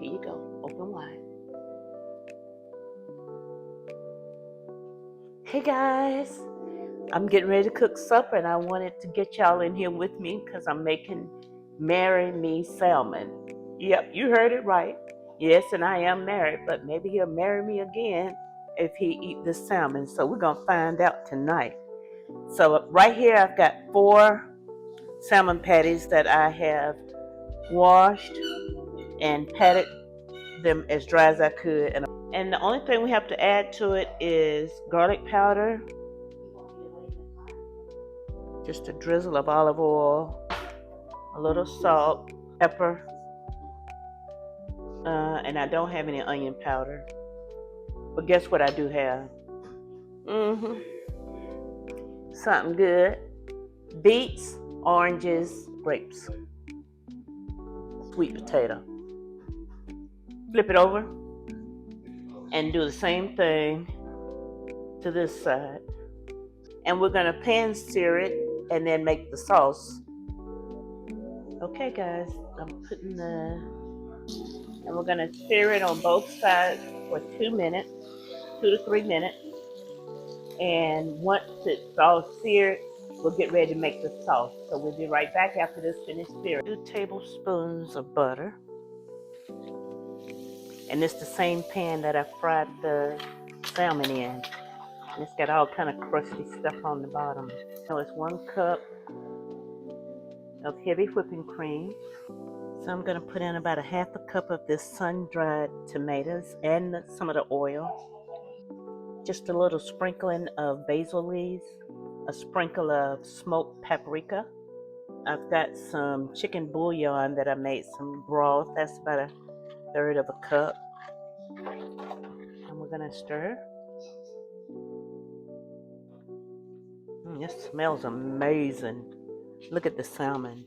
Here you go. Open wide. Hey guys, I'm getting ready to cook supper and I wanted to get y'all in here with me because I'm making marry me salmon. Yep, you heard it right. Yes, and I am married, but maybe he'll marry me again if he eat this salmon. So we're gonna find out tonight. So right here I've got 4 salmon patties that I have washed and patted them as dry as I could. And the only thing we have to add to it is garlic powder, just a drizzle of olive oil, a little salt, pepper, and I don't have any onion powder. But guess what I do have? Something good. Beets, oranges, grapes, sweet potato. Flip it over and do the same thing to this side. And we're gonna pan sear it and then make the sauce. Okay guys, I'm putting and we're gonna sear it on both sides for 2 minutes, 2 to 3 minutes. And once it's all seared, we'll get ready to make the sauce. So we'll be right back after this finished searing. 2 tablespoons of butter. And it's the same pan that I fried the salmon in. And it's got all kind of crusty stuff on the bottom. So it's 1 cup of heavy whipping cream. So I'm gonna put in about a half a cup of this sun-dried tomatoes and some of the oil. Just a little sprinkling of basil leaves, a sprinkle of smoked paprika. I've got some chicken bouillon that I made some broth. That's about a 1/3 of a cup. And we're gonna stir. This smells amazing. Look at the salmon.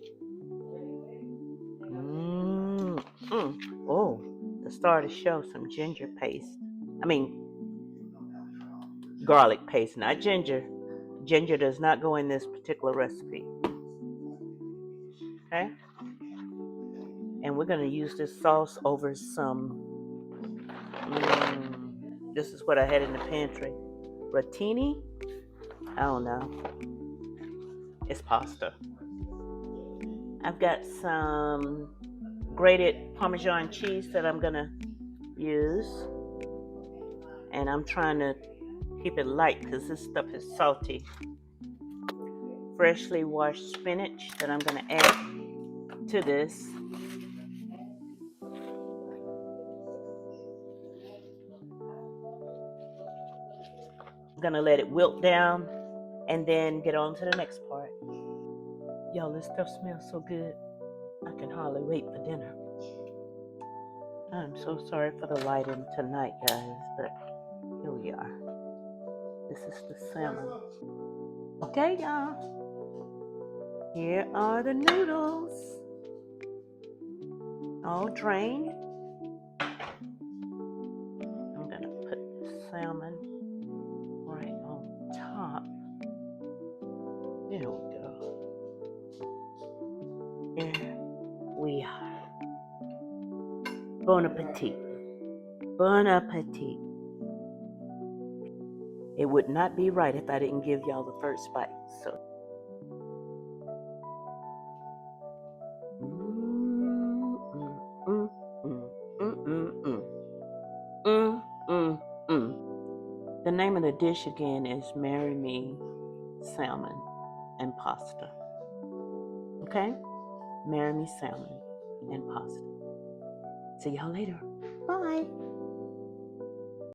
Oh, to start to show some ginger paste. Garlic paste, not ginger. Ginger does not go in this particular recipe. Okay? And we're going to use this sauce over some, this is what I had in the pantry. Rotini? I don't know. It's pasta. I've got some grated Parmesan cheese that I'm going to use. And I'm trying to keep it light because this stuff is salty. Freshly washed spinach that I'm going to add to this. I'm going to let it wilt down and then get on to the next part. Y'all, this stuff smells so good. I can hardly wait for dinner. I'm so sorry for the lighting tonight, guys, but here we are. This is the salmon. Okay, y'all. Here are the noodles. All drained. I'm gonna put the salmon right on top. There we go. There we are. Bon appetit. Bon appetit. It would not be right if I didn't give y'all the first bite. So. The name of the dish again is Marry Me Salmon and Pasta. Okay? Marry Me Salmon and Pasta. See y'all later. Bye.